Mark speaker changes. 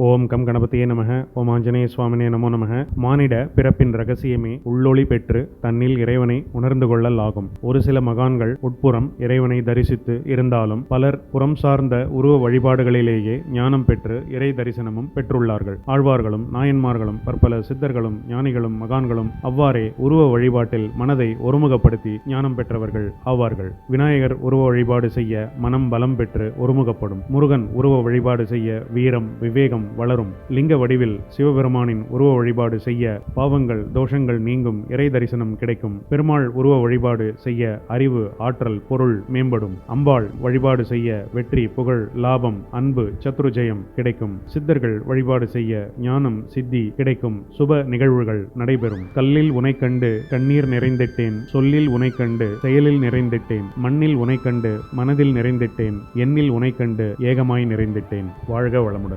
Speaker 1: ஓம் come கணபதியே நமக. ஓம் ஆஞ்சநேய சுவாமினே நமோ நமக. மானிட பிறப்பின் ரகசியமே உள்ளொளி பெற்று தன்னில் இறைவனை உணர்ந்து கொள்ளல் ஆகும். ஒரு சில மகான்கள் உட்புறம் இறைவனை தரிசித்து இருந்தாலும் பலர் புறம் சார்ந்த உருவ வழிபாடுகளிலேயே ஞானம் பெற்று இறை தரிசனமும் பெற்றுள்ளார்கள். ஆழ்வார்களும் நாயன்மார்களும் பற்பல சித்தர்களும் ஞானிகளும் மகான்களும் அவ்வாறே உருவ வழிபாட்டில் மனதை ஒருமுகப்படுத்தி ஞானம் பெற்றவர்கள் ஆவார்கள். விநாயகர் உருவ வழிபாடு செய்ய மனம் பலம் பெற்று ஒருமுகப்படும். முருகன் உருவ வழிபாடு செய்ய வீரம் விவேகம் வளரும். லிங்க வடிவில் சிவபெருமானின் உருவ வழிபாடு செய்ய பாவங்கள் தோஷங்கள் நீங்கும், இறை தரிசனம் கிடைக்கும். பெருமாள் உருவ வழிபாடு செய்ய அறிவு ஆற்றல் பொருள் மேம்படும். அம்பாள் வழிபாடு செய்ய வெற்றி புகழ் லாபம் அன்பு சத்ருஜயம் கிடைக்கும். சித்தர்கள் வழிபாடு செய்ய ஞானம் சித்தி கிடைக்கும். சுப நிகழ்வுகள் நடைபெறும். கல்லில் உனை கண்டு கண்ணீர் நிறைந்திட்டேன், சொல்லில் உனை கண்டு செயலில் நிறைந்திட்டேன், மண்ணில் உனை கண்டு மனதில் நிறைந்திட்டேன், எண்ணில் உனை கண்டு ஏகமாய் நிறைந்திட்டேன். வாழ்க வளமுடன்.